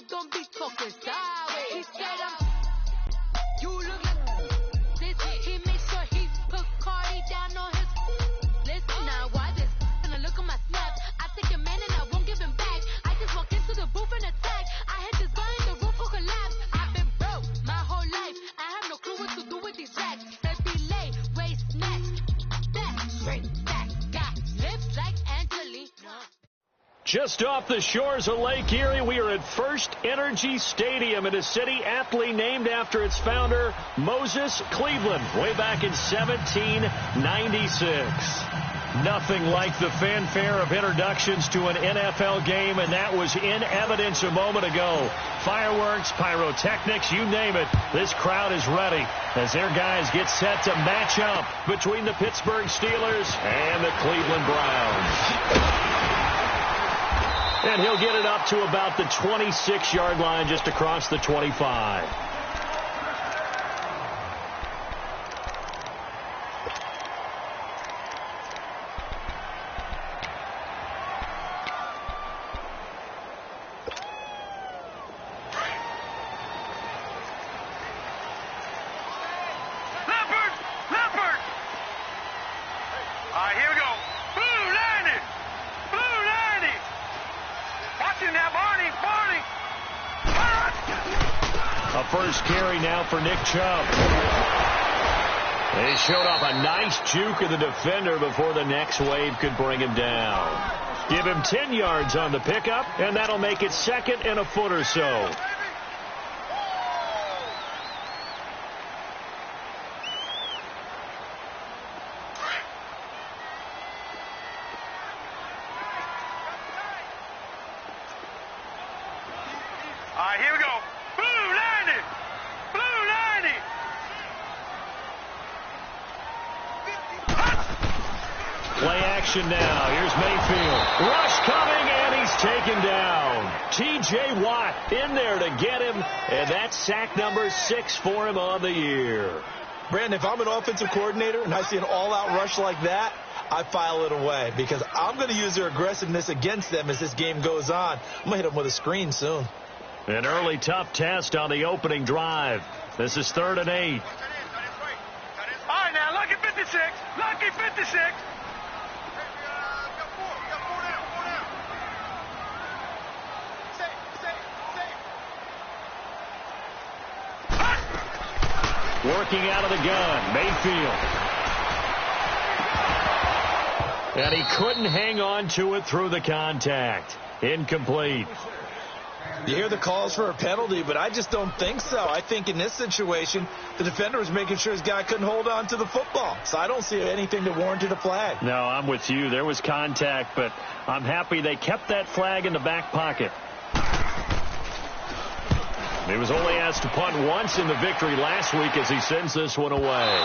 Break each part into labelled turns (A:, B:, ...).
A: don't be talking sideways. He said, you look like this. He made sure he put Cardi down on his list. Now why this? Gonna look at my snaps. I take a man and I won't give him back. I just walk into the booth and attack. I hit this guy in the roof will collapse. I've been broke my whole life. I have no clue what to do with these racks. Every lay, waist, snatch. Back, straight back. Got lips like Angelina.
B: Just off the shores of Lake Erie, we are at First Energy Stadium in a city aptly named after its founder, Moses Cleveland, way back in 1796. Nothing like the fanfare of introductions to an NFL game, and that was in evidence a moment ago. Fireworks, pyrotechnics, you name it. This crowd is ready as their guys get set to match up between the Pittsburgh Steelers and the Cleveland Browns. And he'll get it up to about the 26-yard line, just across the 25. First carry now for Nick Chubb. He showed off a nice juke of the defender before the next wave could bring him down. Give him 10 yards on the pickup, and that'll make it second and a foot or so.
C: Here we go.
B: Play action now. Here's Mayfield. Rush coming, and he's taken down. T.J. Watt in there to get him, and that's sack number 6 for him on the year.
D: Brandon, if I'm an offensive coordinator and I see an all-out rush like that, I file it away because I'm going to use their aggressiveness against them as this game goes on. I'm going to hit them with a screen soon.
B: An early tough test on the opening drive. This is 3rd and 8.
C: All right, now, lucky 56. Lucky 56.
B: Working out of the gun, Mayfield. And he couldn't hang on to it through the contact. Incomplete.
D: You hear the calls for a penalty, but I just don't think so. I think in this situation, the defender was making sure his guy couldn't hold on to the football. So I don't see anything that warranted a flag.
B: No, I'm with you. There was contact, but I'm happy they kept that flag in the back pocket. He was only asked to punt once in the victory last week as he sends this one away.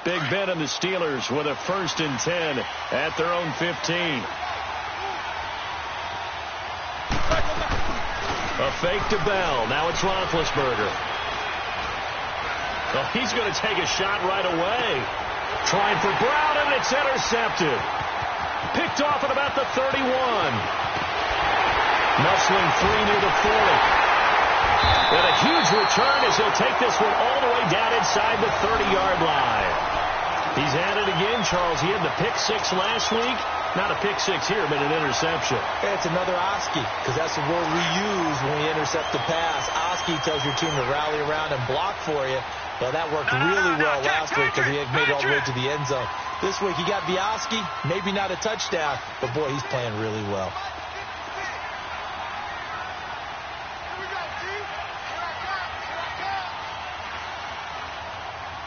B: Big Ben and the Steelers with a 1st and 10 at their own 15. A fake to Bell. Now it's Roethlisberger. Well, he's going to take a shot right away. Trying for Brown, and it's intercepted. Picked off at about the 31. Muscling free near the 40. And a huge return as he'll take this one all the way down inside the 30-yard line. He's at it again, Charles. He had the pick 6 last week. Not a pick 6 here, but an interception.
D: Hey, it's another Oski, because that's the word we use when we intercept the pass. Oski tells your team to rally around and block for you. Well, that worked really well last week because he had made it all the way to the end zone. This week, he got Bialski, maybe not a touchdown, but, boy, he's playing really well.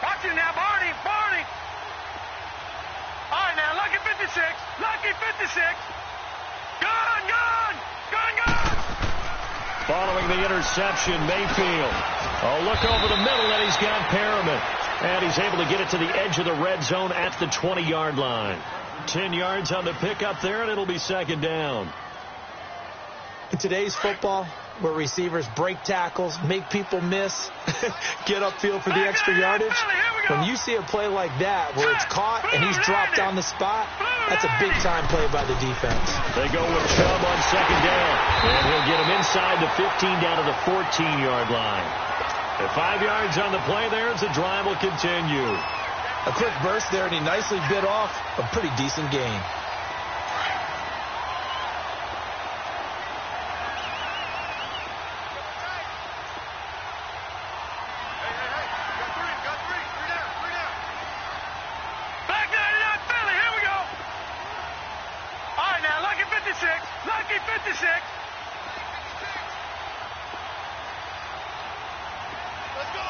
C: Watch it now, Barney. All right, now, lucky 56. Lucky 56. Gun.
B: Following the interception, Mayfield. Oh, look over the middle, and he's got Perriman. And he's able to get it to the edge of the red zone at the 20-yard line. 10 yards on the pickup there, and it'll be second down.
D: In today's football, where receivers break tackles, make people miss, get upfield for the extra yardage, when you see a play like that where it's caught and he's dropped on the spot, that's a big-time play by the defense.
B: They go with Chubb on second down, and he'll get him inside the 15 down to the 14-yard line. At 5 yards on the play there as the drive will continue.
D: A quick burst there, and he nicely bit off a pretty decent gain.
C: Lucky 56. Let's go.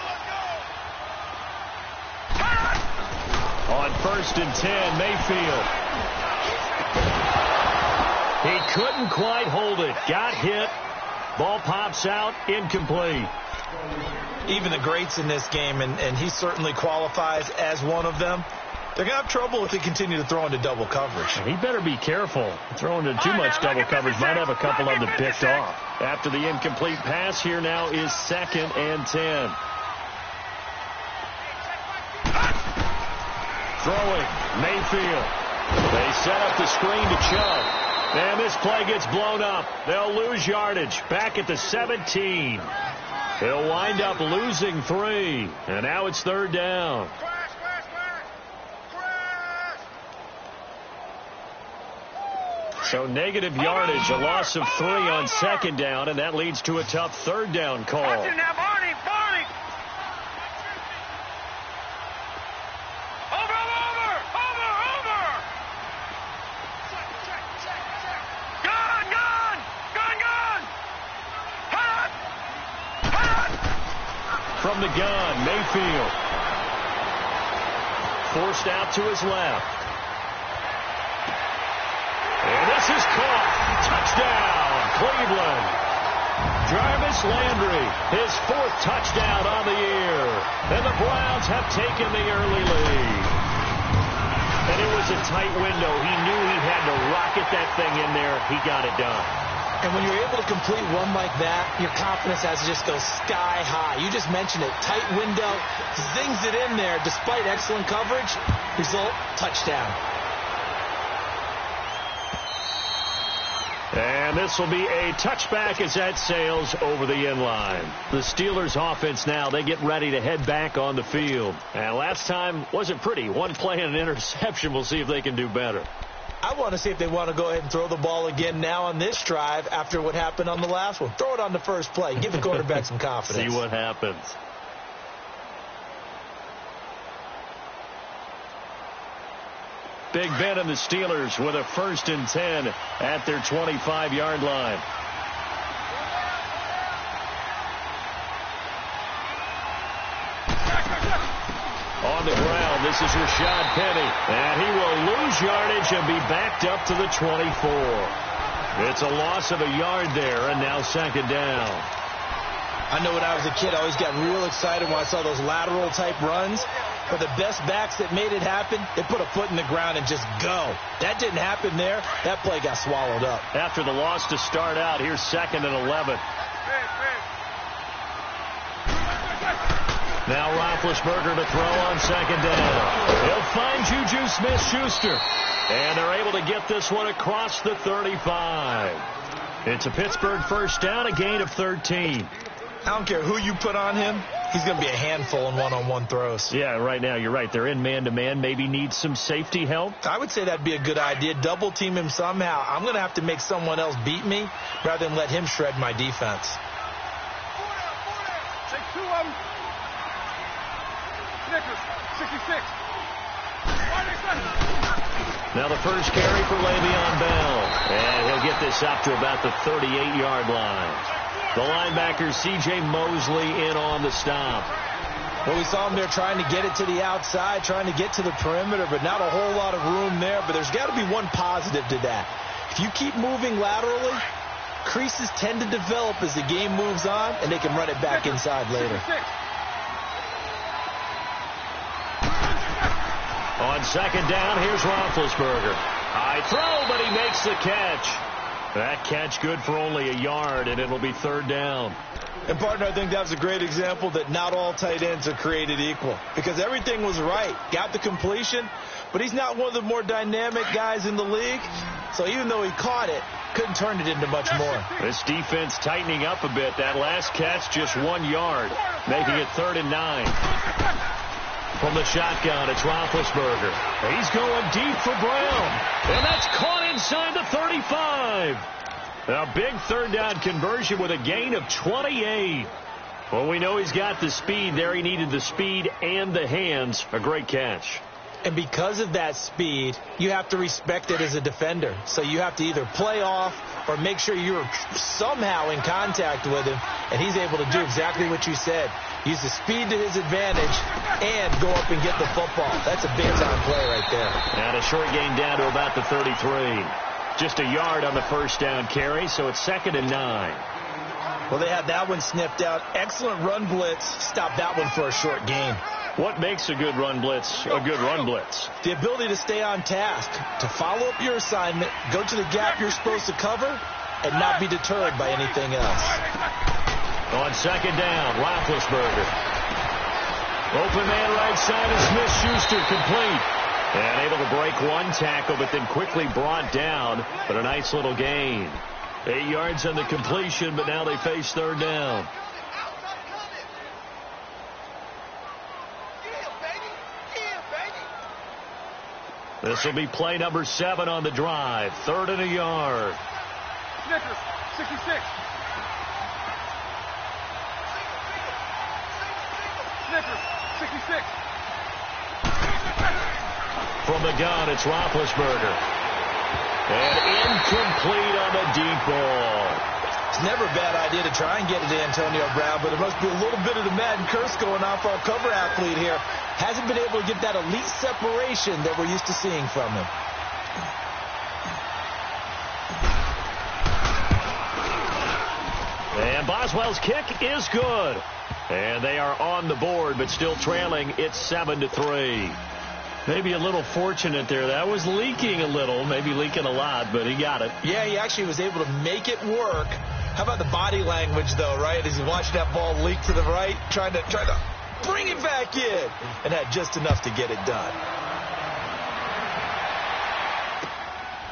B: On 1st and 10, Mayfield. He couldn't quite hold it. Got hit. Ball pops out. Incomplete.
D: Even the greats in this game, and he certainly qualifies as one of them, they're going to have trouble if they continue to throw into double coverage.
B: He better be careful. Throwing into too much double coverage might have a couple of them picked off. After the incomplete pass, here now is 2nd and 10. Throwing, Mayfield. They set up the screen to Chubb. And this play gets blown up. They'll lose yardage. Back at the 17. He'll wind up losing 3. And now it's 3rd down. So negative yardage, a loss of 3 on 2nd down, and that leads to a tough 3rd down call.
C: Watch it now, Barney. Over. Gun. Hut.
B: From the gun, Mayfield. Forced out to his left. And this is caught. Touchdown, Cleveland. Jarvis Landry, his 4th touchdown on the year. And the Browns have taken the early lead. And it was a tight window. He knew he had to rocket that thing in there. He got it done.
D: And when you're able to complete one like that, your confidence has to just go sky high. You just mentioned it. Tight window, zings it in there despite excellent coverage. Result, touchdown.
B: And this will be a touchback as that sails over the end line. The Steelers offense now, they get ready to head back on the field. And last time wasn't pretty. One play and an interception. We'll see if they can do better.
D: I want to see if they want to go ahead and throw the ball again now on this drive after what happened on the last one. Throw it on the first play. Give the quarterback some confidence.
B: See what happens. Big Ben and the Steelers with a 1st and 10 at their 25-yard line. On the ground, this is Rashad Penny. And he will lose yardage and be backed up to the 24. It's a loss of a yard there, and now 2nd down.
D: I know when I was a kid, I always got real excited when I saw those lateral-type runs. But the best backs that made it happen, they put a foot in the ground and just go. That didn't happen there. That play got swallowed up.
B: After the loss to start out, here's 2nd and 11. Now Roethlisberger to throw on 2nd down. He'll find Juju Smith-Schuster. And they're able to get this one across the 35. It's a Pittsburgh 1st down, a gain of 13.
D: I don't care who you put on him. He's going to be a handful in one-on-one throws.
B: Yeah, right now, you're right. They're in man-to-man. Maybe need some safety help.
D: I would say that'd be a good idea. Double team him somehow. I'm going to have to make someone else beat me rather than let him shred my defense.
C: Take 2 of them. Snickers, 66.
B: Now the first carry for Le'Veon Bell. And he'll get this up to about the 38-yard line. The linebacker, C.J. Mosley, in on the stop.
D: Well, we saw him there trying to get it to the outside, trying to get to the perimeter, but not a whole lot of room there. But there's got to be one positive to that. If you keep moving laterally, creases tend to develop as the game moves on, and they can run it back inside later.
B: On second down, here's Roethlisberger. High throw, but he makes the catch. That catch good for only a yard, and it'll be third down.
D: And, partner, I think that was a great example that not all tight ends are created equal. Because everything was right. Got the completion, but he's not one of the more dynamic guys in the league. So even though he caught it, couldn't turn it into much more.
B: This defense tightening up a bit. That last catch, just 1 yard, making it 3rd and 9. From the shotgun, it's Roethlisberger. He's going deep for Brown. And that's caught inside the 35. A big third down conversion with a gain of 28. Well, we know he's got the speed there. He needed the speed and the hands. A great catch.
D: And because of that speed, you have to respect it as a defender. So you have to either play off or make sure you're somehow in contact with him. And he's able to do exactly what you said. Use the speed to his advantage and go up and get the football. That's a big-time play right there.
B: And a short gain down to about the 33. Just a yard on the first down carry, so it's 2nd and 9.
D: Well, they had that one snipped out. Excellent run blitz. Stop that one for a short gain.
B: What makes a good run blitz a good run blitz?
D: The ability to stay on task, to follow up your assignment, go to the gap you're supposed to cover, and not be deterred by anything else.
B: On second down, Roethlisberger. Open man right side of Smith-Schuster, complete. And able to break one tackle, but then quickly brought down. But a nice little gain. 8 yards on the completion, but now they face third down. This will be play number 7 on the drive. 3rd and a yard.
C: Snickers, 66. Snickers, 66.
B: From the gun, it's Roethlisberger. And incomplete on the deep ball.
D: It's never a bad idea to try and get it to Antonio Brown, but there must be a little bit of the Madden curse going on for our cover athlete here. Hasn't been able to get that elite separation that we're used to seeing from him.
B: And Boswell's kick is good. And they are on the board, but still trailing. It's 7-3. Maybe a little fortunate there. That was leaking a little, maybe leaking a lot, but he got it.
D: Yeah, he actually was able to make it work. How about the body language, though, right? As he watched that ball leak to the right, trying to bring it back in, and had just enough to get it done.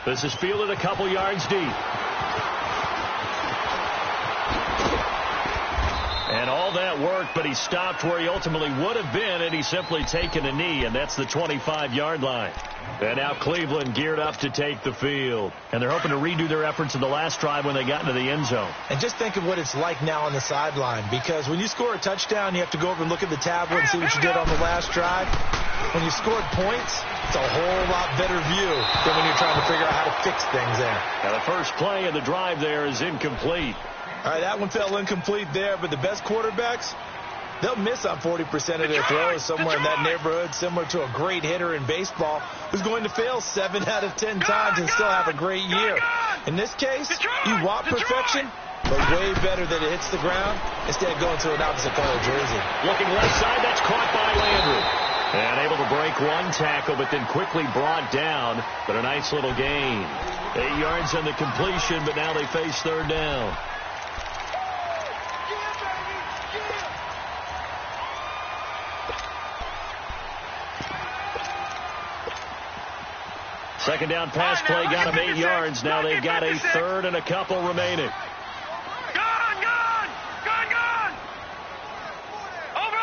B: This is fielded a couple yards deep. And all that worked, but he stopped where he ultimately would have been, and he's simply taken a knee, and that's the 25-yard line. And now Cleveland geared up to take the field. And they're hoping to redo their efforts in the last drive when they got into the end zone.
D: And just think of what it's like now on the sideline, because when you score a touchdown, you have to go over and look at the tablet and see what you did on the last drive. When you scored points, it's a whole lot better view than when you're trying to figure out how to fix things there.
B: Now the first play of the drive there is incomplete.
D: All right, that one fell incomplete there, but the best quarterbacks, they'll miss on 40% of their throws, somewhere in that neighborhood, similar to a great hitter in baseball who's going to fail 7 out of 10 times and still have a great year. In this case, you want perfection, but way better that it hits the ground instead of going to an opposite color jersey.
B: Looking left side, that's caught by Landry. And able to break one tackle, but then quickly brought down, but a nice little gain. 8 yards on the completion, but now they face third down. Second down pass play got him 8 yards. Now they've got a third and a couple remaining.
C: Gone! Over!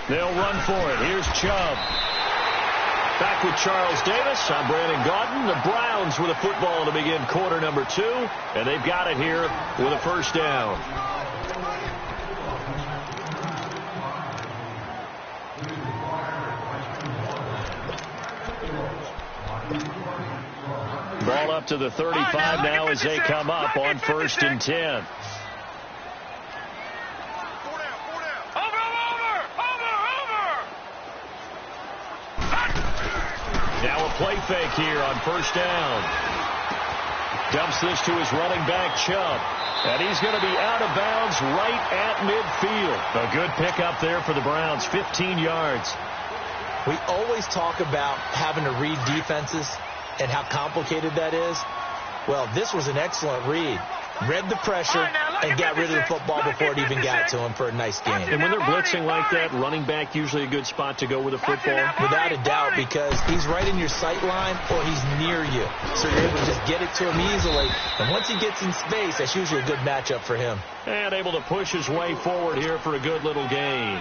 B: They'll run for it. Here's Chubb. Back with Charles Davis. I'm Brandon Gaudin. The Browns with a football to begin quarter number 2. And they've got it here with a first down. Ball up to the 35 now as they come up on 1st and 10. Now a play fake here on first down. Dumps this to his running back, Chubb. And he's going to be out of bounds right at midfield. A good pickup there for the Browns, 15 yards.
D: We always talk about having to read defenses and how complicated that is. Well, this was an excellent read. Read the pressure and got rid of the football before it even got to him for a nice game.
B: And when they're blitzing like that, running back usually a good spot to go with a football?
D: Without a doubt, because he's right in your sight line or he's near you. So you're able to just get it to him easily. And once he gets in space, that's usually a good matchup for him.
B: And able to push his way forward here for a good little gain.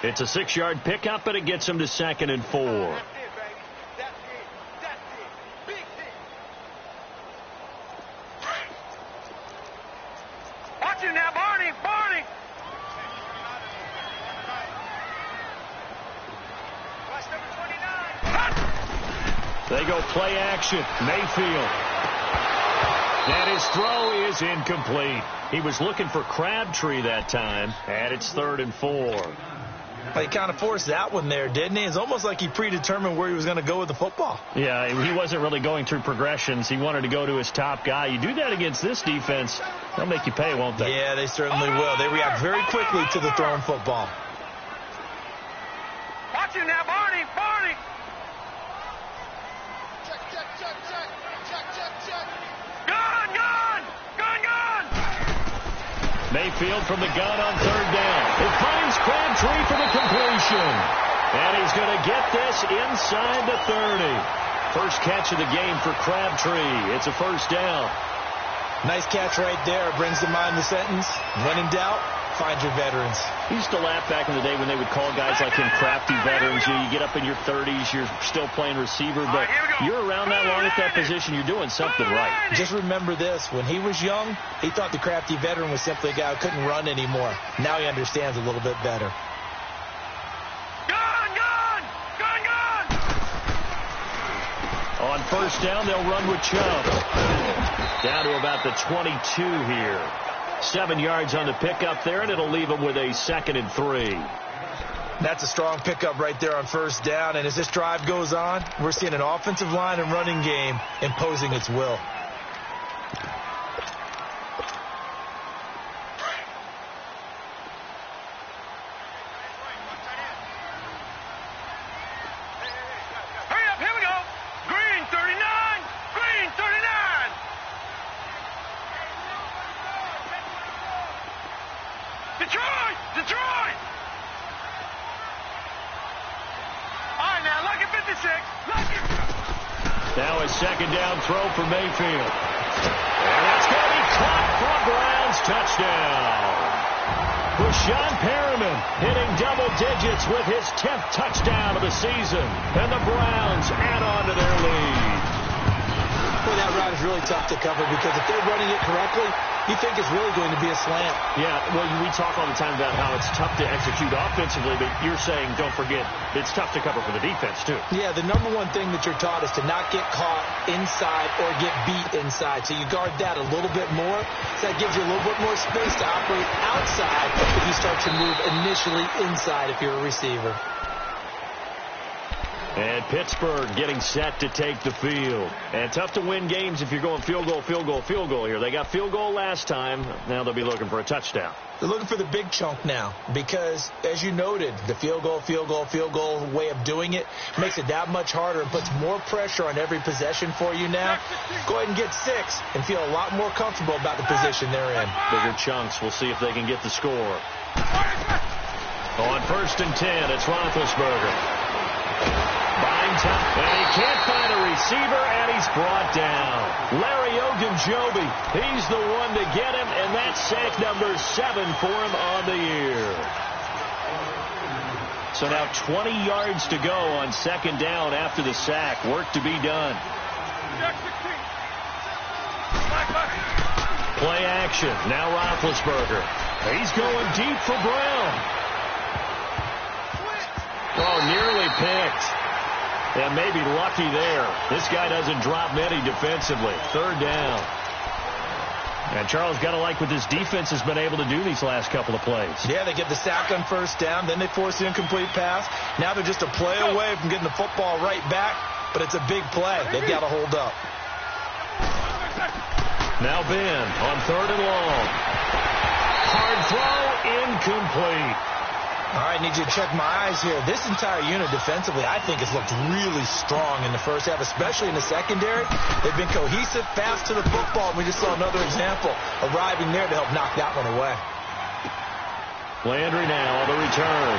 B: It's a 6-yard pickup, and it gets him to 2nd and 4.
C: Watch it now, Barney. Watch number 29.
B: They go play action. Mayfield. And his throw is incomplete. He was looking for Crabtree that time, and it's 3rd and 4.
D: He kind of forced that one there, didn't he? It's almost like he predetermined where he was going to go with the football.
B: Yeah, he wasn't really going through progressions. He wanted to go to his top guy. You do that against this defense, they'll make you pay, won't they?
D: Yeah, they certainly will. They react very quickly to the thrown football.
C: Watch it now, Barney. Gun.
B: Mayfield from the gun on 3rd down. It finds Crabtree for the completion. And he's going to get this inside the 30. First catch of the game for Crabtree. It's a 1st down.
D: Nice catch right there. Brings to mind the sentence, when in doubt, find your veterans.
B: We used to laugh back in the day when they would call guys like him crafty veterans. You get up in your 30s, you're still playing receiver, but you're around that long at that position, you're doing something right.
D: Just remember this. When he was young, he thought the crafty veteran was simply a guy who couldn't run anymore. Now he understands a little bit better.
B: On 1st down, they'll run with Chubb. Down to about the 22 here. 7 yards on the pickup there, and it'll leave them with a 2nd and 3.
D: That's a strong pickup right there on 1st down. And as this drive goes on, we're seeing an offensive line and running game imposing its will.
C: Detroit! All right, now, lucky 56. Lucky.
B: Now a 2nd down throw for Mayfield. And that's going to be caught for a Browns touchdown. Rashawn Perriman hitting double digits with his 10th touchdown of the season. And the Browns add on to their lead.
D: Boy, that route is really tough to cover because if they're running it correctly, you think it's really going to be a slant.
B: Yeah, well, we talk all the time about how it's tough to execute offensively, but you're saying, don't forget, it's tough to cover for the defense, too.
D: Yeah, the number one thing that you're taught is to not get caught inside or get beat inside. So you guard that a little bit more. So that gives you a little bit more space to operate outside if you start to move initially inside if you're a receiver.
B: And Pittsburgh getting set to take the field. And tough to win games if you're going field goal here. They got field goal last time. Now they'll be looking for a touchdown.
D: They're looking for the big chunk now because, as you noted, the field goal way of doing it makes it that much harder and puts more pressure on every possession for you now. Go ahead and get 6 and feel a lot more comfortable about the position they're in.
B: Bigger chunks. We'll see if they can get the score. On 1st and 10, it's Roethlisberger. Buying time, and he can't find a receiver, and he's brought down. Larry Ogunjobi, he's the one to get him, and that's sack number 7 for him on the year. So now 20 yards to go on 2nd down after the sack. Work to be done. Play action. Now Roethlisberger. He's going deep for Brown. Oh, nearly picked. And maybe lucky there. This guy doesn't drop many defensively. 3rd down. And Charles, got to like what this defense has been able to do these last couple of plays.
D: Yeah, they get the sack on 1st down. Then they force the incomplete pass. Now they're just a play away from getting the football right back. But it's a big play. They've got to hold up.
B: Now Ben on 3rd and long. Hard throw, incomplete.
D: All right, need you to check my eyes here. This entire unit defensively, I think, has looked really strong in the first half, especially in the secondary. They've been cohesive, fast to the football. We just saw another example arriving there to help knock that one away.
B: Landry now on the return.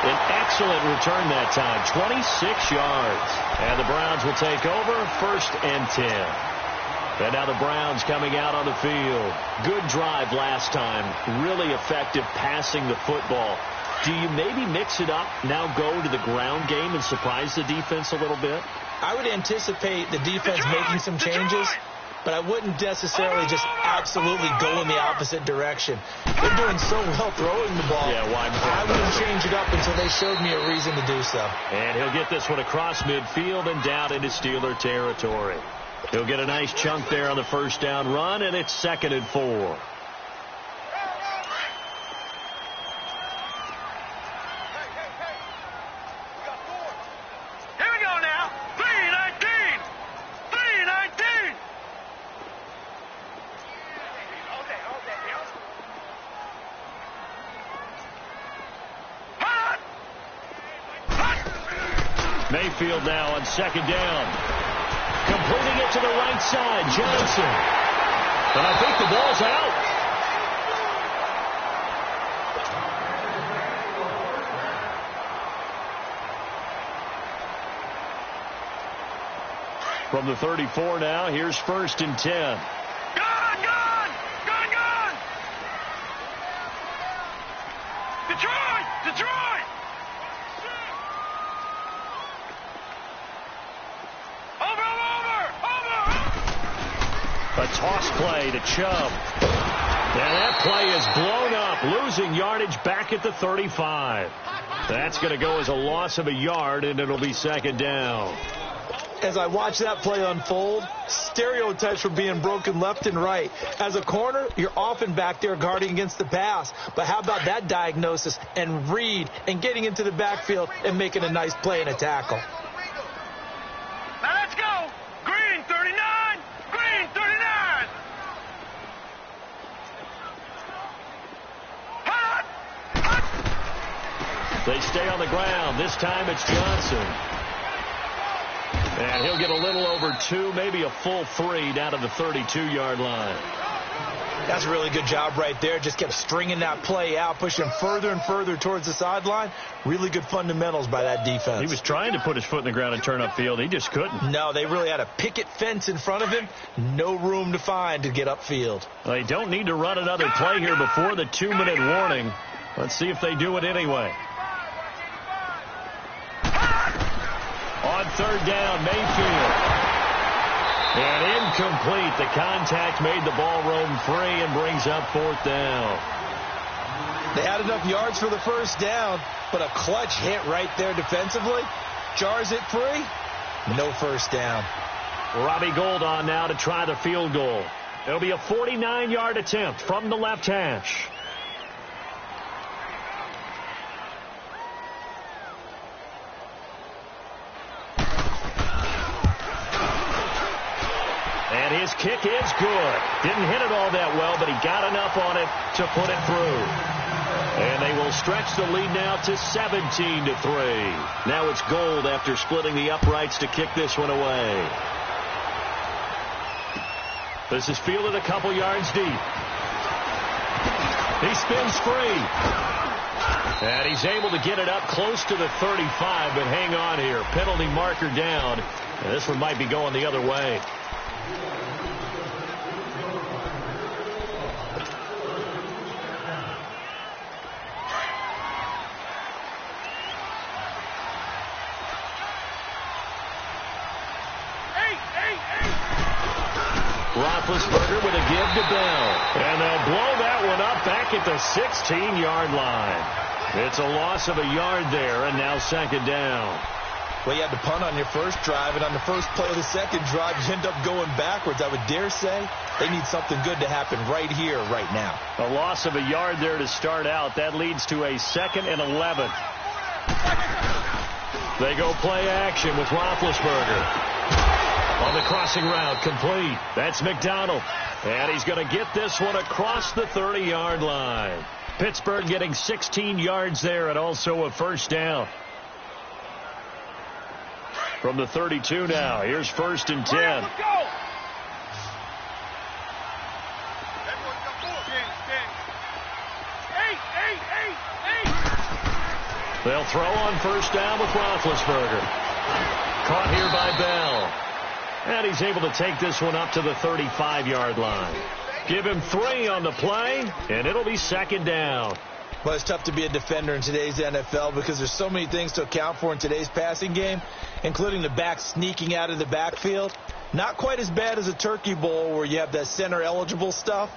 B: An excellent return that time, 26 yards. And the Browns will take over, 1st and 10. And now the Browns coming out on the field. Good drive last time. Really effective passing the football. Do you maybe mix it up, now go to the ground game and surprise the defense a little bit?
D: I would anticipate the defense making some changes, but I wouldn't necessarily just absolutely go in the opposite direction. They're doing so well throwing the ball.
B: Yeah, why?
D: I wouldn't change it up until they showed me a reason to do so.
B: And he'll get this one across midfield and down into Steeler territory. He'll get a nice chunk there on the 1st down run, and it's 2nd and 4.
C: Here we go now. 3-19. 3-19.
B: Mayfield now on 2nd down. Completing it to the right side, Johnson. And I think the ball's out. From the 34 now, here's 1st and 10.
C: Gone! Gone! Gone! Gone! Detroit! Detroit!
B: A toss play to Chubb. And that play is blown up, losing yardage back at the 35. That's going to go as a loss of a yard, and it'll be 2nd down.
D: As I watch that play unfold, stereotypes were being broken left and right. As a corner, you're often back there guarding against the pass. But how about that diagnosis and read and getting into the backfield and making a nice play and a tackle?
C: Now let's go! Green 39! Green 39! Hot! Hot!
B: They stay on the ground. This time it's Johnson. And he'll get a little over 2, maybe a full 3 down to the 32-yard line.
D: That's a really good job right there. Just kept stringing that play out, pushing further and further towards the sideline. Really good fundamentals by that defense.
B: He was trying to put his foot in the ground and turn upfield. He just couldn't.
D: No, they really had a picket fence in front of him. No room to find to get upfield.
B: They don't need to run another play here before the 2-minute warning. Let's see if they do it anyway. On 3rd down, Mayfield. And incomplete. The contact made the ball roam free and brings up 4th down.
D: They had enough yards for the 1st down, but a clutch hit right there defensively. Jars it free. No 1st down.
B: Robbie Gould on now to try the field goal. It'll be a 49-yard attempt from the left hash. And his kick is good. Didn't hit it all that well, but he got enough on it to put it through. And they will stretch the lead now to 17-3. Now it's Gould after splitting the uprights to kick this one away. This is fielded a couple yards deep. He spins free. And he's able to get it up close to the 35, but hang on here. Penalty marker down. And this one might be going the other way. Roethlisberger with a give to Bell. And they'll blow that one up back at the 16-yard line. It's a loss of a yard there, and now 2nd down.
D: Well, you had to punt on your first drive, and on the first play of the second drive, you end up going backwards. I would dare say they need something good to happen right here, right now.
B: A loss of a yard there to start out. That leads to a 2nd and 11. They go play action with Roethlisberger. On the crossing route, complete. That's McDonald. And he's going to get this one across the 30-yard line. Pittsburgh getting 16 yards there and also a first down. From the 32 now, here's 1st and 10.
C: Let's go.
B: They'll throw on 1st down with Roethlisberger. Caught here by Bell. And he's able to take this one up to the 35-yard line. Give him 3 on the play, and it'll be 2nd down.
D: Well, it's tough to be a defender in today's NFL because there's so many things to account for in today's passing game, including the back sneaking out of the backfield. Not quite as bad as a turkey bowl where you have that center-eligible stuff,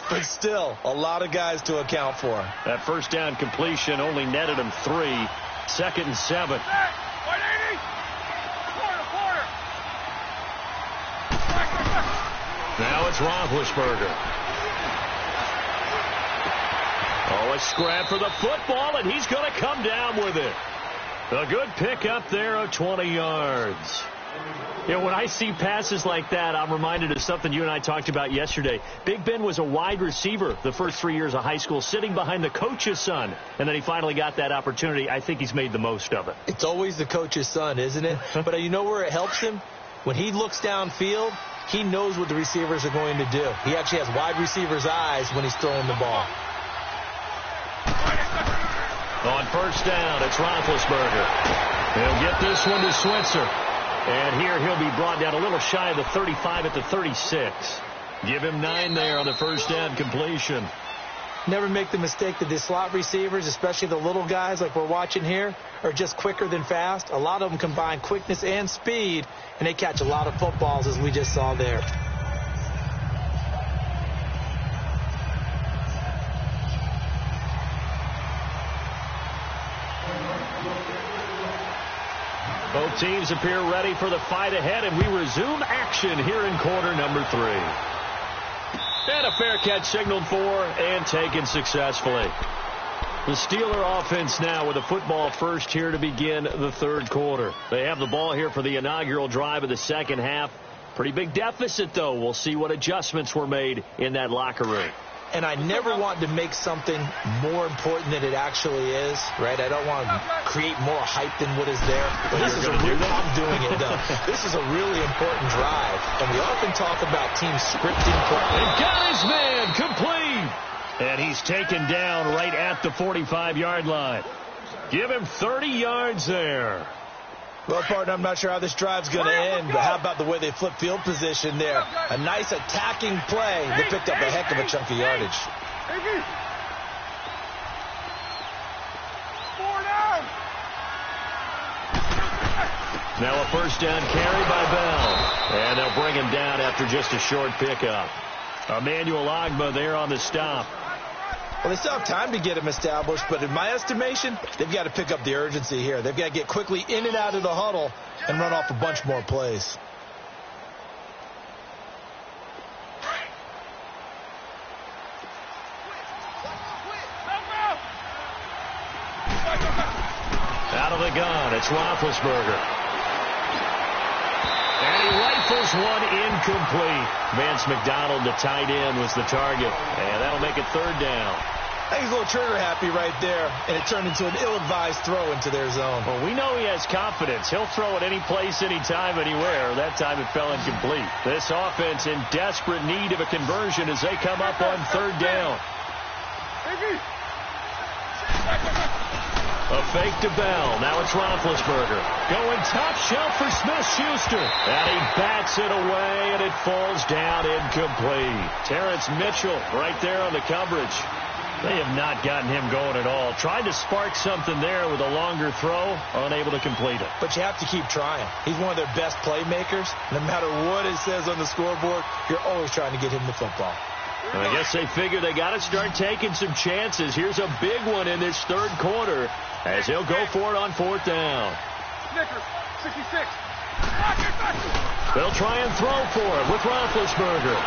D: but still a lot of guys to account for.
B: That 1st down completion only netted him 3. 2nd and 7. Now it's Roethlisberger. Oh, a scrap for the football, and he's going to come down with it. A good pickup there of 20 yards. You know, when I see passes like that, I'm reminded of something you and I talked about yesterday. Big Ben was a wide receiver the first 3 years of high school, sitting behind the coach's son, and then he finally got that opportunity. I think he's made the most of it.
D: It's always the coach's son, isn't it? But you know where it helps him? When he looks downfield, he knows what the receivers are going to do. He actually has wide receivers' eyes when he's throwing the ball.
B: On 1st down, it's Roethlisberger. He'll get this one to Switzer. And here he'll be brought down a little shy of the 35 at the 36. Give him 9 there on the 1st down completion.
D: Never make the mistake that the slot receivers, especially the little guys like we're watching here, are just quicker than fast. A lot of them combine quickness and speed, and they catch a lot of footballs, as we just saw there.
B: Both teams appear ready for the fight ahead, and we resume action here in quarter number 3. And a fair catch signaled for and taken successfully. The Steeler offense now with a football first here to begin the 3rd quarter. They have the ball here for the inaugural drive of the 2nd half. Pretty big deficit, though. We'll see what adjustments were made in that locker room.
D: And I never want to make something more important than it actually is, right? I don't want to create more hype than what is there. But this is I'm doing it, though. This is a really important drive. And we often talk about teams scripting play.
B: They've got his man complete. And he's taken down right at the 45-yard line. Give him 30 yards there.
D: Well, partner, I'm not sure how this drive's going to end, but how about the way they flip field position there? A nice attacking play. They picked up a heck of a chunk of yardage.
B: Now a 1st down carry by Bell. And they'll bring him down after just a short pickup. Emmanuel Ogbah there on the stop.
D: Well, they still have time to get him established, but in my estimation, they've got to pick up the urgency here. They've got to get quickly in and out of the huddle and run off a bunch more plays.
B: Out of the gun, it's Roethlisberger. And he rifles one incomplete. Vance McDonald, the tight end, was the target. And that'll make it 3rd down.
D: I think he's a little trigger happy right there, and it turned into an ill-advised throw into their zone.
B: Well, we know he has confidence. He'll throw it any place, anytime, anywhere. That time it fell incomplete. This offense in desperate need of a conversion as they come up on 3rd down. A fake to Bell. Now it's Roethlisberger. Going top shelf for Smith-Schuster. And he bats it away, and it falls down incomplete. Terrence Mitchell right there on the coverage. They have not gotten him going at all. Tried to spark something there with a longer throw, unable to complete it.
D: But you have to keep trying. He's one of their best playmakers. No matter what it says on the scoreboard, you're always trying to get him the football.
B: And I guess they figure they got to start taking some chances. Here's a big one in this 3rd quarter as he'll go for it on 4th down.
C: Snickers, 66.
B: They'll try and throw for it with Roethlisberger.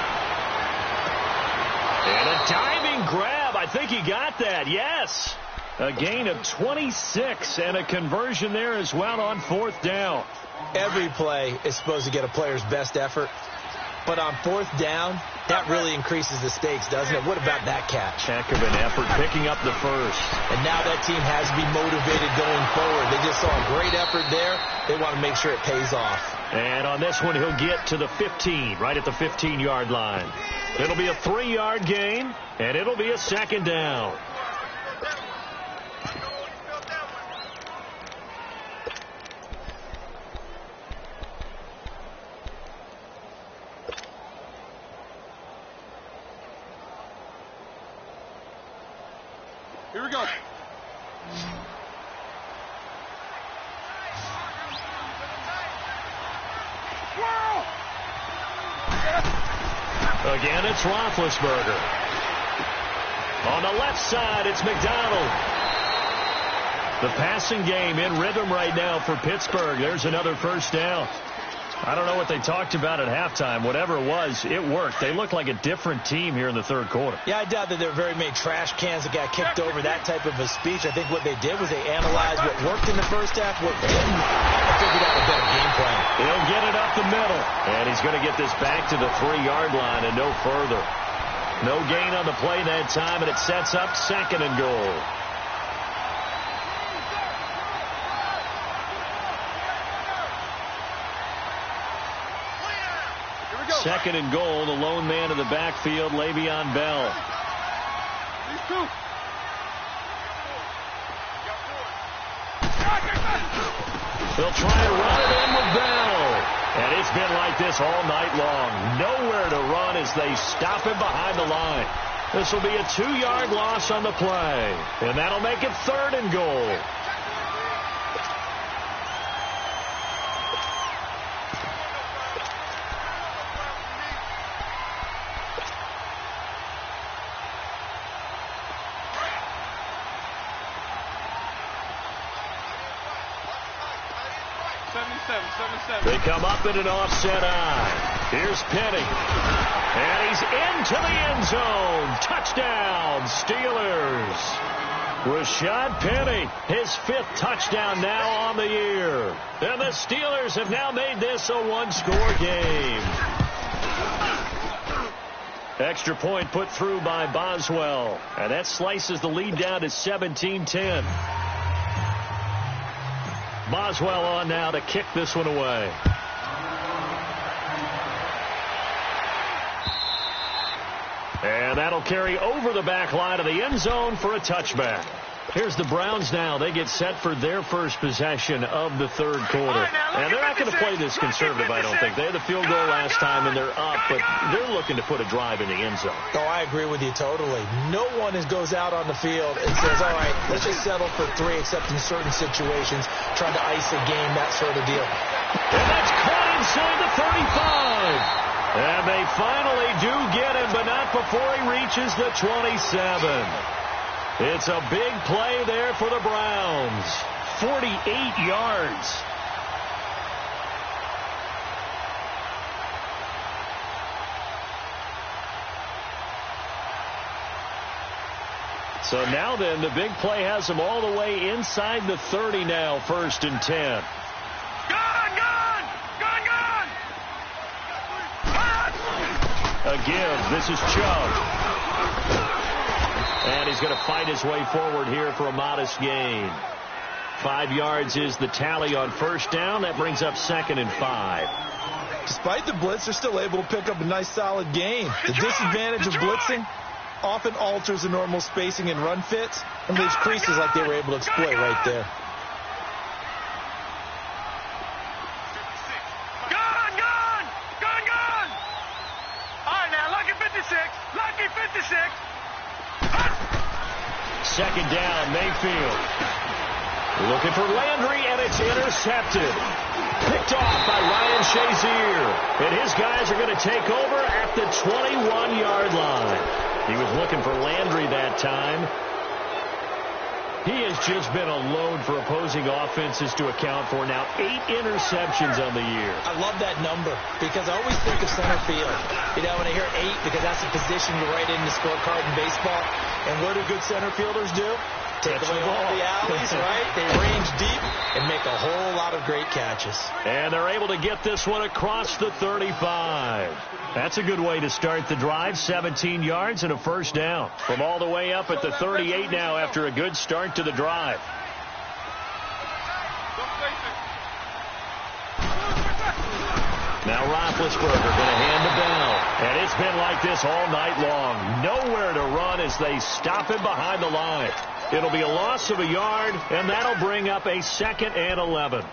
B: And a diving grab. I think he got that. Yes. A gain of 26 and a conversion there as well on 4th down.
D: Every play is supposed to get a player's best effort. But on 4th down, that really increases the stakes, doesn't it? What about that catch?
B: Heck of an effort picking up the first.
D: And now that team has to be motivated going forward. They just saw a great effort there. They want to make sure it pays off.
B: And on this one, he'll get to the 15, right at the 15-yard line. It'll be a 3-yard gain, and it'll be a 2nd down.
C: Here we go.
B: Again, it's Roethlisberger. On the left side, it's McDonald. The passing game in rhythm right now for Pittsburgh. There's another 1st down. I don't know what they talked about at halftime. Whatever it was, it worked. They looked like a different team here in the 3rd quarter.
D: Yeah, I doubt that there were very many trash cans that got kicked over, that type of a speech. I think what they did was they analyzed what worked in the first half, what didn't, and figured out a better game plan.
B: He'll get it up the middle, and he's going to get this back to the 3-yard line and no further. No gain on the play that time, and it sets up 2nd and goal. Second and goal, the lone man in the backfield, Le'Veon Bell. They'll try to run it in with Bell. And it's been like this all night long. Nowhere to run as they stop him behind the line. This will be a 2-yard loss on the play. And that'll make it 3rd and goal. They come up in an offset eye. Here's Penny. And he's into the end zone. Touchdown, Steelers. Rashad Penny, his 5th touchdown now on the year. And the Steelers have now made this a 1-score game. Extra point put through by Boswell. And that slices the lead down to 17-10. Boswell on now to kick this one away. And that'll carry over the back line of the end zone for a touchback. Here's the Browns now. They get set for their first possession of the 3rd quarter. And they're not going to play this conservative, I don't think. They had the field goal last time, and they're up, but they're looking to put a drive in the end zone.
D: Oh, I agree with you totally. No one goes out on the field and says, all right, let's just settle for 3, except in certain situations, trying to ice the game, that sort of deal.
B: And that's caught inside the 35. And they finally do get him, but not before he reaches the 27. It's a big play there for the Browns. 48 yards. So now then, the big play has them all the way inside the 30 now, 1st and 10. A give. This is Chubb. And he's going to fight his way forward here for a modest gain. 5 yards is the tally on 1st down. That brings up 2nd and 5.
D: Despite the blitz, they're still able to pick up a nice, solid gain. The disadvantage of blitzing often alters the normal spacing and run fits and leaves creases like they were able to exploit right there.
C: Lucky 56.
B: 2nd down, Mayfield. Looking for Landry, and it's intercepted. Picked off by Ryan Shazier. And his guys are going to take over at the 21-yard line. He was looking for Landry that time. He has just been a load for opposing offenses to account for. Now 8 interceptions on the year.
D: I love that number because I always think of center field. You know, when I hear 8, because that's the position you write in the scorecard in baseball. And what do good center fielders do? Take away all the alleys, right? They range deep and make a whole lot of great catches.
B: And they're able to get this one across the 35. That's a good way to start the drive. 17 yards and a first down. From all the way up at the 38 now after a good start to the drive. Now Roethlisberger going to hand the ball. And it's been like this all night long. Nowhere to run as they stop him behind the line. It'll be a loss of a yard, and that'll bring up a 2nd and 11.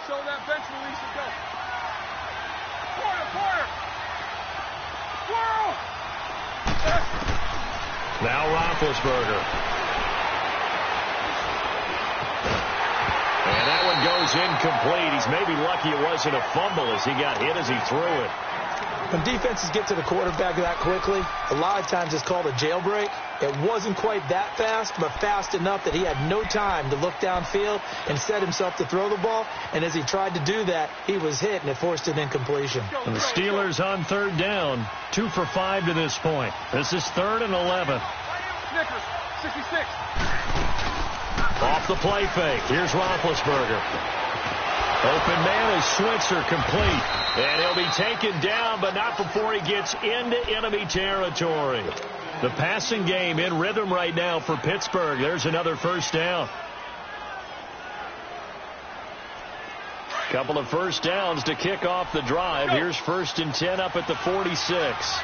C: Show that bench release and go. Quarter.
B: Now Roethlisberger. And that one goes incomplete. He's maybe lucky it wasn't a fumble as he got hit as he threw it.
D: When defenses get to the quarterback that quickly, a lot of times it's called a jailbreak. It wasn't quite that fast, but fast enough that he had no time to look downfield and set himself to throw the ball. And as he tried to do that, he was hit, and it forced an incompletion.
B: And the Steelers on 3rd down, 2 for 5 to this point. This is 3rd and 11.
C: Snickers, 66.
B: Off the play fake. Here's Roethlisberger. Open man is Switzer, complete. And he'll be taken down, but not before he gets into enemy territory. The passing game in rhythm right now for Pittsburgh. There's another first down. Couple of first downs to kick off the drive. Here's 1st and 10 up at the 46.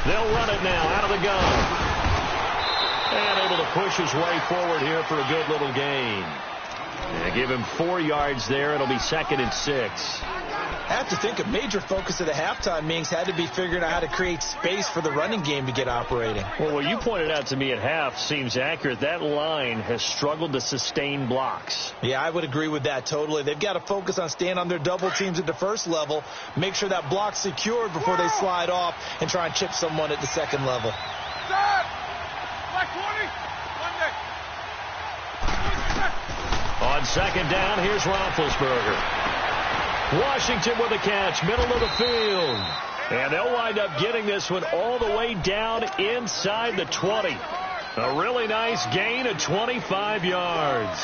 B: They'll run it now out of the gun. And able to push his way forward here for a good little gain. And give him 4 yards there. It'll be 2nd and 6.
D: I have to think a major focus of the halftime meetings had to be figuring out how to create space for the running game to get operating.
B: Well, what you pointed out to me at half seems accurate. That line has struggled to sustain blocks.
D: Yeah, I would agree with that totally. They've got to focus on staying on their double teams at the first level, make sure that block's secured before they slide off and try and chip someone at the second level.
B: On 2nd down, here's Roethlisberger. Washington with a catch, middle of the field. And they'll wind up getting this one all the way down inside the 20. A really nice gain of 25 yards.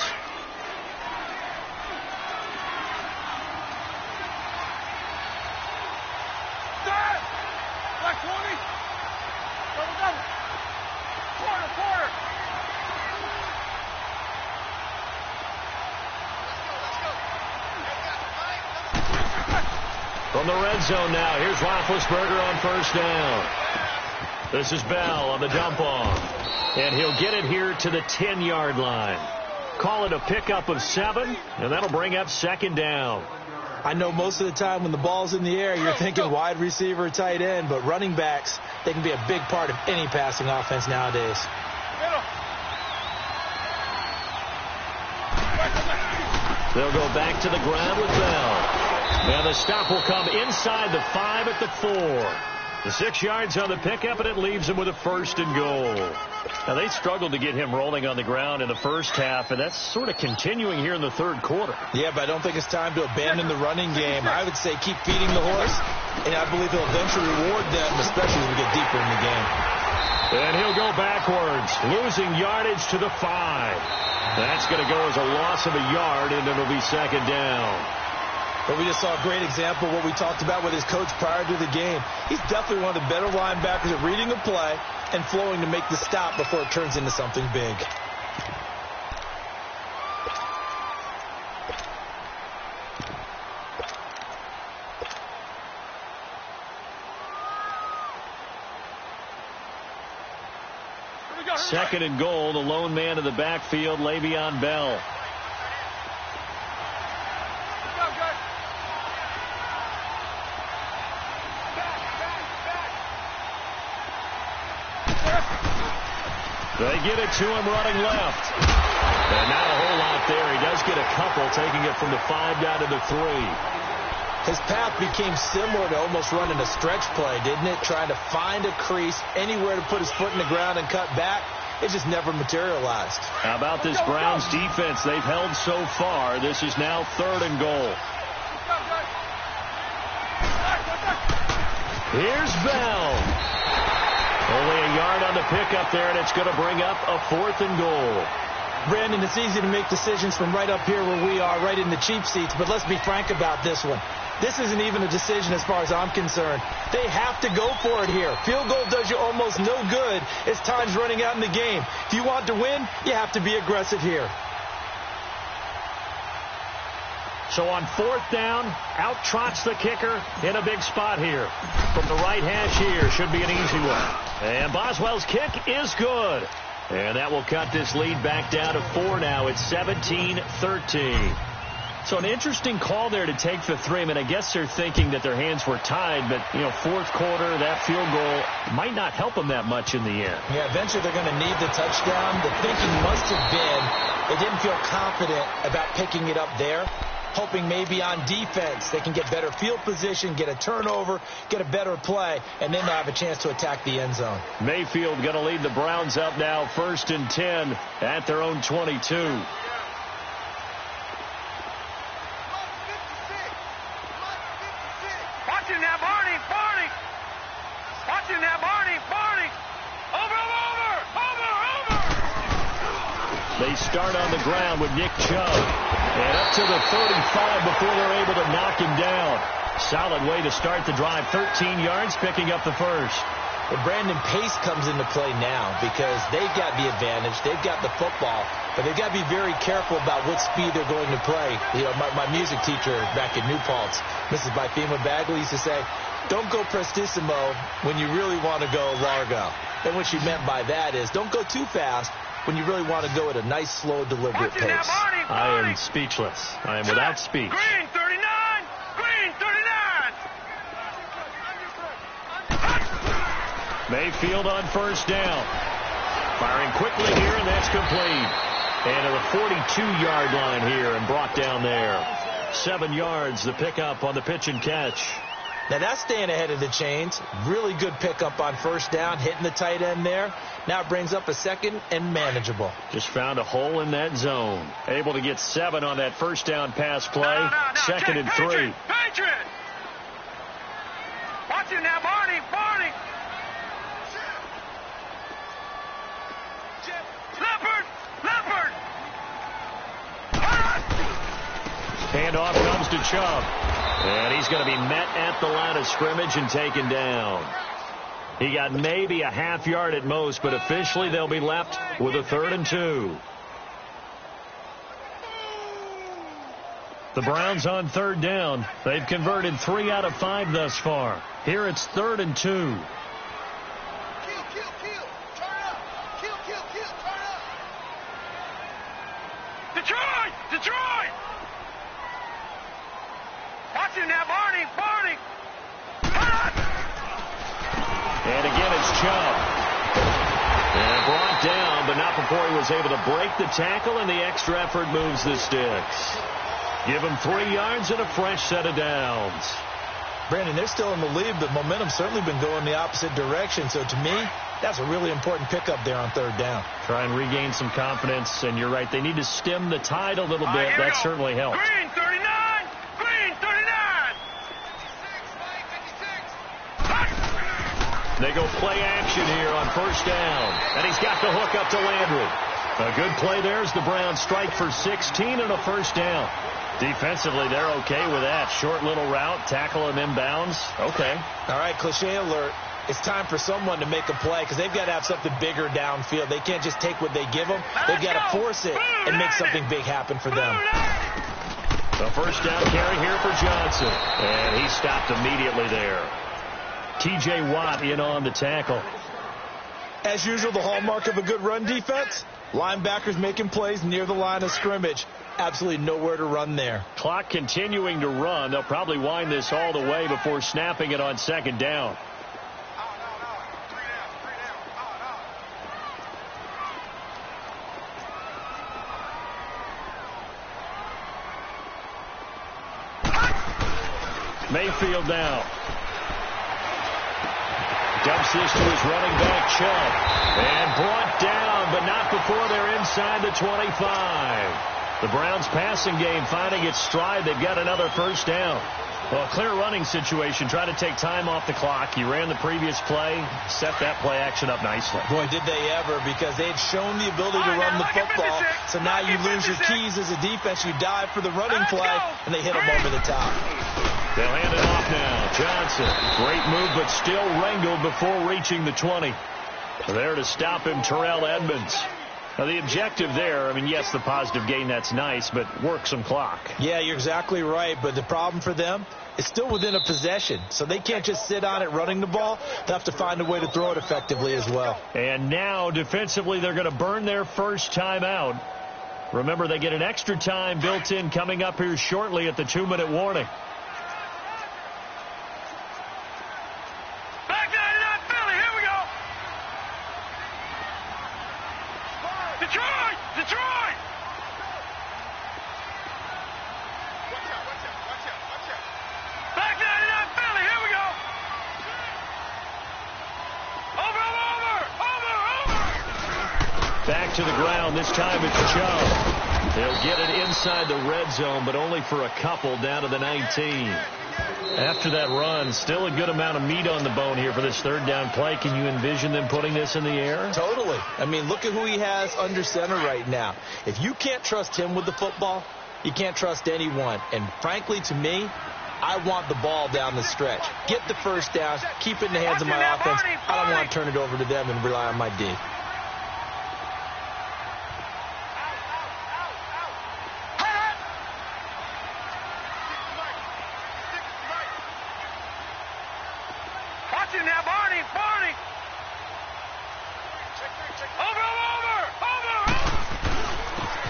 B: From the red zone now, here's Roethlisberger on 1st down. This is Bell on the dump off. And he'll get it here to the 10-yard line. Call it a pickup of 7, and that'll bring up 2nd down.
D: I know most of the time when the ball's in the air, you're thinking wide receiver, tight end, but running backs, they can be a big part of any passing offense nowadays.
B: They'll go back to the ground with Bell. And the stop will come inside the 5 at the 4. The 6 yards on the pickup, and it leaves him with a 1st and goal. Now, they struggled to get him rolling on the ground in the first half, and that's sort of continuing here in the 3rd quarter.
D: Yeah, but I don't think it's time to abandon the running game. I would say keep feeding the horse, and I believe he'll eventually reward them, especially as we get deeper in the game.
B: And he'll go backwards, losing yardage to the 5. That's going to go as a loss of a yard, and it'll be 2nd down.
D: But we just saw a great example of what we talked about with his coach prior to the game. He's definitely one of the better linebackers at reading a play and flowing to make the stop before it turns into something big.
B: Second and goal, the lone man in the backfield, Le'Veon Bell. They get it to him running left. And not a whole lot there. He does get a couple, taking it from the 5 down to the 3.
D: His path became similar to almost running a stretch play, didn't it? Trying to find a crease, anywhere to put his foot in the ground and cut back. it just never materialized.
B: How about this Browns defense? They've held so far. This is now 3rd and goal. Here's Bell. Only a yard on the pickup there, and it's going to bring up a 4th and goal.
D: Brandon, it's easy to make decisions from right up here where we are, right in the cheap seats, but let's be frank about this one. This isn't even a decision as far as I'm concerned. They have to go for it here. Field goal does you almost no good as time's running out in the game. If you want to win, you have to be aggressive here.
B: So on 4th down, out trots the kicker in a big spot here. From the right hash here, should be an easy one. And Boswell's kick is good. And that will cut this lead back down to 4 now. It's 17-13. So an interesting call there to take the 3. I mean, I guess they're thinking that their hands were tied, but, 4th quarter, that field goal might not help them that much in the end.
D: Yeah, eventually they're going to need the touchdown. The thinking must have been they didn't feel confident about picking it up there, hoping maybe on defense they can get better field position, get a turnover, get a better play, and then they'll have a chance to attack the end zone.
B: Mayfield going to lead the Browns up now 1st and 10 at their own 22.
C: Watching that, Barney. Watching that, Barney. Over.
B: They start on the ground with Nick Chubb. And up to the 35 before they're able to knock him down. Solid way to start the drive. 13 yards, picking up the first.
D: And Brandon, pace comes into play now because they've got the advantage. They've got the football, but they've got to be very careful about what speed they're going to play. My music teacher back in New Paltz, Mrs. Bythema Bagley, used to say, don't go prestissimo when you really want to go largo. And what she meant by that is don't go too fast when you really want to go at a nice, slow, deliberate pace.
B: I am speechless. I am without speech.
C: Green 39.
B: Mayfield on 1st down. Firing quickly here, and that's complete. And to the 42-yard line here and brought down there. 7 yards, the pickup on the pitch and catch.
D: Now that's staying ahead of the chains. Really good pickup on 1st down, hitting the tight end there. Now it brings up a 2nd and manageable.
B: Just found a hole in that zone. Able to get 7 on that 1st down pass play.
C: No.
B: 2nd and 3.
C: Patriot. Watching now, Barney. Leopard.
B: Handoff comes to Chubb. And he's going to be met at the line of scrimmage and taken down. He got maybe a half yard at most, but officially they'll be left with a 3rd and 2. The Browns on 3rd down. They've converted 3 out of 5 thus far. Here it's 3rd and 2.
C: Kill. Turn up. Kill. Turn up. Detroit. Watching now, Barney.
B: And again, it's Chubb. And brought down, but not before he was able to break the tackle, and the extra effort moves the sticks. Give him 3 yards and a fresh set of downs.
D: Brandon, they're still in the lead, but momentum's certainly been going the opposite direction. So to me, that's a really important pickup there on 3rd down.
B: Try and regain some confidence, and you're right. They need to stem the tide a little bit. That certainly helps.
C: Green 39.
B: They go play action here on 1st down. And he's got the hook up to Landry. A good play there as the Browns strike for 16 and a 1st down. Defensively, they're okay with that. Short little route, tackle him inbounds. Okay.
D: All right, cliche alert. It's time for someone to make a play because they've got to have something bigger downfield. They can't just take what they give them. They've got to force it and make something big happen for them.
B: The 1st down carry here for Johnson. And he stopped immediately there. T.J. Watt in on the tackle.
D: As usual, the hallmark of a good run defense, linebackers making plays near the line of scrimmage. Absolutely nowhere to run there.
B: Clock continuing to run. They'll probably wind this all the way before snapping it on 2nd down. Mayfield now. Dumps this to his running back, Chubb. And brought down, before they're inside the 25. The Browns passing game finding its stride. They've got another first down. Well, a clear running situation. Try to take time off the clock. He ran the previous play, set that play action up nicely.
D: Boy, did they ever, because they had shown the ability to run the football. So now you lose your keys as a defense. You dive for the running play, and they hit them over the top.
B: They'll hand it off now. Johnson, great move, but still wrangled before reaching the 20. There to stop him, Terrell Edmonds. Now, the objective there, I mean, yes, the positive gain, that's nice, but work some clock.
D: Yeah, you're exactly right, but the problem for them is still within a possession, so they can't just sit on it running the ball. They have to find a way to throw it effectively as well.
B: And now, defensively, they're going to burn their first timeout. Remember, they get an extra time built in coming up here shortly at the 2-minute warning. Back to the ground. This time it's Chubb. They'll get it inside the red zone, but only for a couple down to the 19. After that run, still a good amount of meat on the bone here for this third down play. Can you envision them putting this in the air?
D: Totally. I mean, look at who he has under center right now. If you can't trust him with the football, you can't trust anyone. And frankly, to me, I want the ball down the stretch. Get the first down, keep it in the hands of my offense. I don't want to turn it over to them and rely on my D.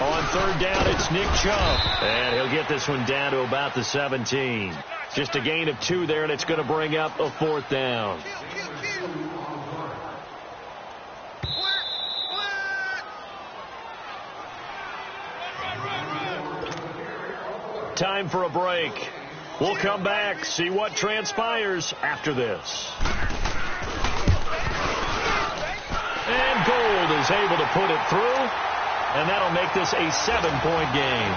B: On third down, it's Nick Chubb. And he'll get this one down to about the 17. Just a gain of 2 there, and it's going to bring up a fourth down. Time for a break. We'll come back, see what transpires after this. And Gold is able to put it through. And that'll make this a 7-point game.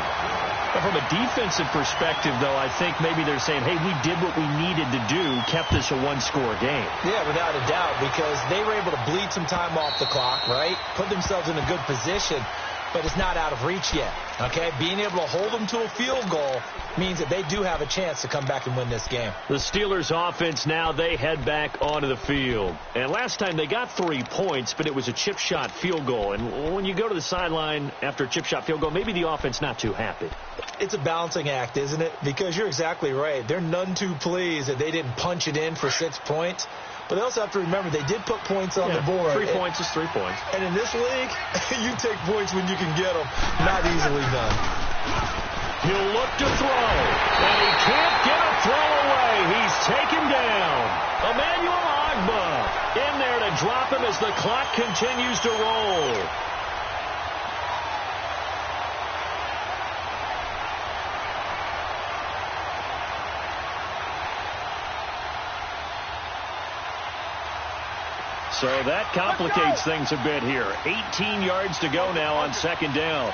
B: But from a defensive perspective, though, I think maybe they're saying, hey, we did what we needed to do, kept this a one-score game.
D: Yeah, without a doubt, because they were able to bleed some time off the clock, right? Put themselves in a good position, but it's not out of reach yet, okay? Being able to hold them to a field goal means that they do have a chance to come back and win this game.
B: The Steelers offense now, they head back onto the field. And last time they got 3 points, but it was a chip shot field goal. And when you go to the sideline after a chip shot field goal, maybe the offense not too happy.
D: It's a balancing act, isn't it? Because you're exactly right. They're none too pleased that they didn't punch it in for 6 points. But they also have to remember they did put points on the board.
B: 3 points is 3 points.
D: And in this league, you take points when you can get them. Not easily done.
B: He'll look to throw, and he can't get a throw away. He's taken down. Emmanuel Ogbah in there to drop him as the clock continues to roll. So that complicates things a bit here. 18 yards to go now on second down.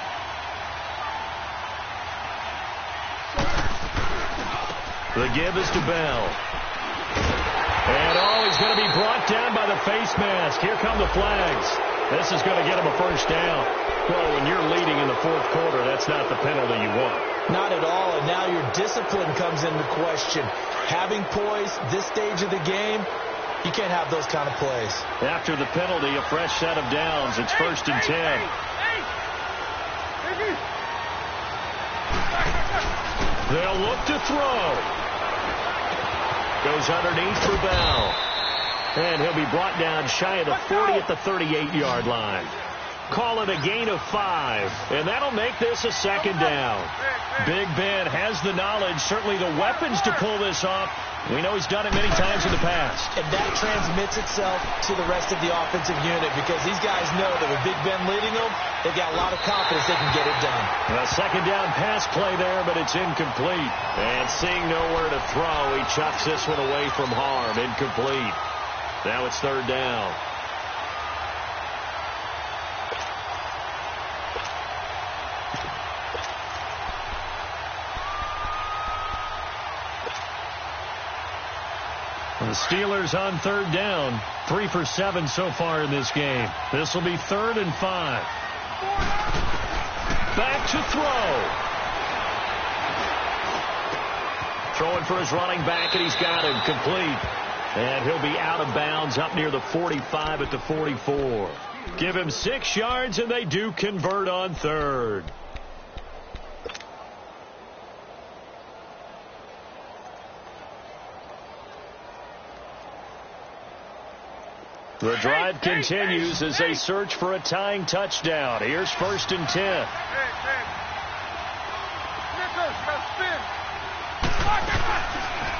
B: The give is to Bell. And he's going to be brought down by the face mask. Here come the flags. This is going to get him a first down. Well, when you're leading in the fourth quarter, that's not the penalty you want.
D: Not at all, and now your discipline comes into question. Having poise this stage of the game, you can't have those kind of plays.
B: After the penalty, a fresh set of downs. It's 1st and 10. They'll look to throw. Goes underneath for Bell. And he'll be brought down shy of the 40 at the 38-yard line. Call it a gain of 5. And that'll make this a second down. Big Ben has the knowledge, certainly the weapons to pull this off. We know he's done it many times in the past.
D: And that transmits itself to the rest of the offensive unit because these guys know that with Big Ben leading them, they've got a lot of confidence they can get it done.
B: A second down pass play there, but it's incomplete. And seeing nowhere to throw, he chucks this one away from harm. Incomplete. Now it's third down. The Steelers on third down, 3 for 7 so far in this game. This will be 3rd and 5. Back to throw. Throwing for his running back, and he's got him complete. And he'll be out of bounds up near the 45 at the 44. Give him 6 yards, and they do convert on 3rd. The drive continues as they search for a tying touchdown. Here's 1st and 10.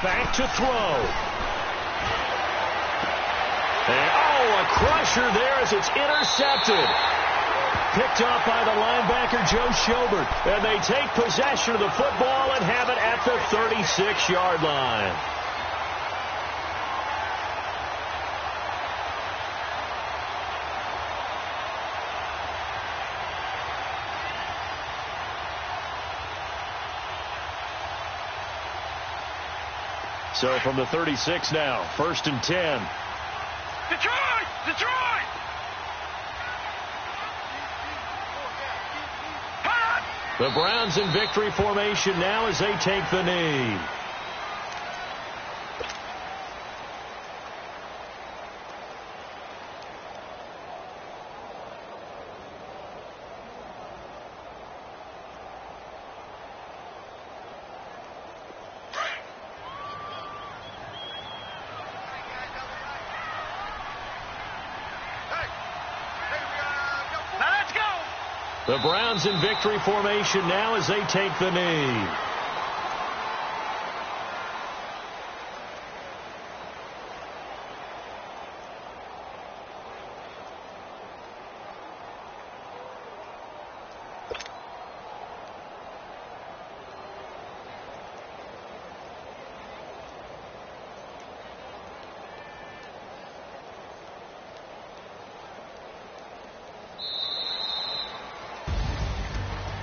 B: Back to throw. And, a crusher there as it's intercepted. Picked off by the linebacker, Joe Schobert. And they take possession of the football and have it at the 36-yard line. So from the 36 now, 1st and 10.
C: Detroit! Detroit!
B: The Browns in victory formation now as they take the knee. The Browns in victory formation now as they take the knee.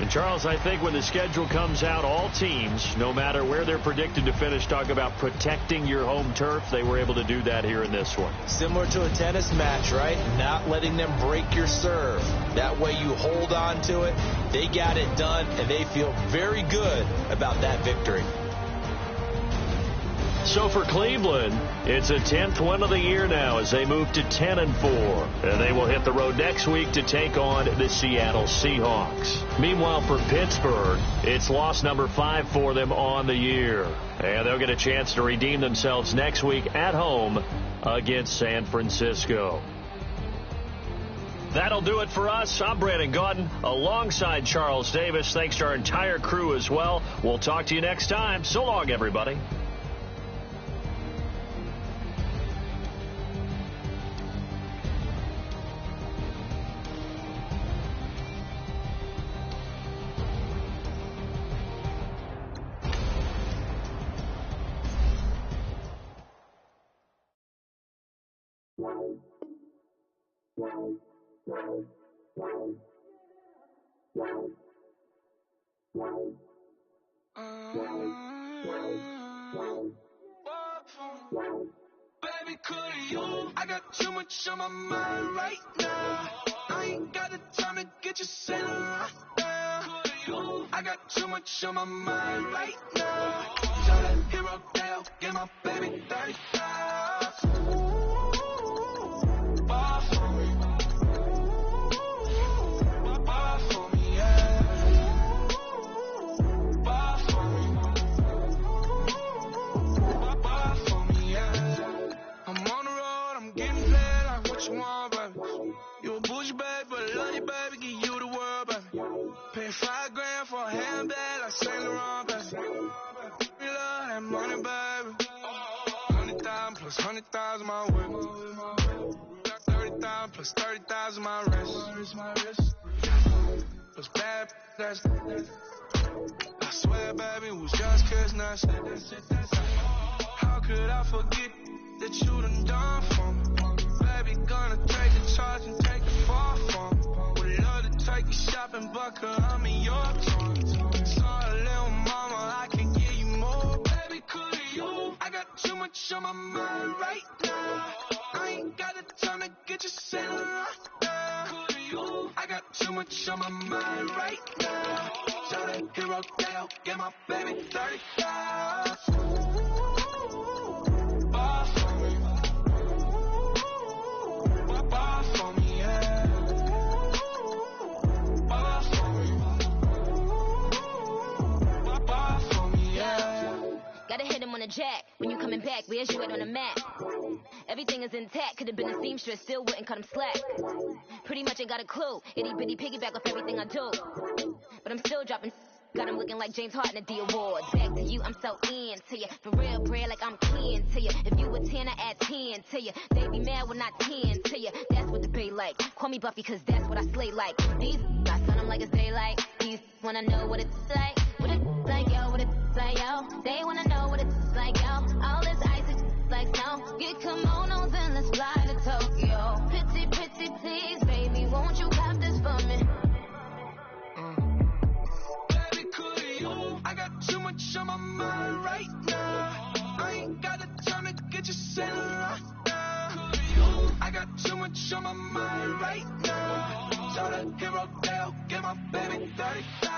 B: And Charles, I think when the schedule comes out, all teams, no matter where they're predicted to finish, talk about protecting your home turf. They were able to do that here in this one.
D: Similar to a tennis match, right? Not letting them break your serve. That way you hold on to it. They got it done, and they feel very good about that victory.
B: So for Cleveland, it's a 10th win of the year now as they move to 10-4. And they will hit the road next week to take on the Seattle Seahawks. Meanwhile, for Pittsburgh, it's loss number 5 for them on the year. And they'll get a chance to redeem themselves next week at home against San Francisco. That'll do it for us. I'm Brandon Gaudin alongside Charles Davis. Thanks to our entire crew as well. We'll talk to you next time. So long, everybody.
E: Baby, could you? I got too much on my mind right now. I ain't got the time to get you sitting right now. I got too much on my mind right now. Tell that hero Dale, get my baby 35. Bar for me. Bar for me, yeah. Bar for me. Bar for me, yeah. I'm on the road, I'm getting paid like what you want, baby. You a bougie, baby, but I love you, baby. Give you the world, baby. Pay $5 for a handbag like Saint Laurent, baby. We love that money, baby. 100,000 plus 100,000 my way. Got 30,000 plus 30,000 my wrist. Plus bad, that's. I swear, baby, it was just kissing us. How could I forget that you done for me? Baby, gonna take the charge and take the fall from me. Would love to take you shopping, but I'm in your tongue. Sorry, little mama, I can give you more. Baby, could you? I got too much on my mind right too much on my mind right now. Shout out hero Dale, get my baby 30,000. Ball for me. Ball for me, yeah. Ball for me. Ball for me, yeah.
A: Gotta hit him on the jack. When you coming back, where's you at on the map? Everything is intact. Could've been a seamstress, still wouldn't cut him slack. Pretty much ain't got a clue. Itty bitty piggyback off everything I do. But I'm still dropping. Got him looking like James Harden at the awards. Back to you, I'm so into you. For real, bread, like I'm kin to you. If you a 10, I add 10 to you. They be mad when I 10 to you. That's what the bay like. Call me Buffy, cause that's what I slay like. These, I sun them like it's daylight. These wanna know what it's like. What it's like, yo, what it's like, yo. They wanna know what it's like, yo. All this ice is like snow. Get kimonos and let's fly to Tokyo. Pretty, pretty, please, baby, won't you have this for me?
E: I got too much on my mind right now. I ain't got the time to get you sailing right now. I got too much on my mind right now. Shout out hero Dale, get my baby 30,000.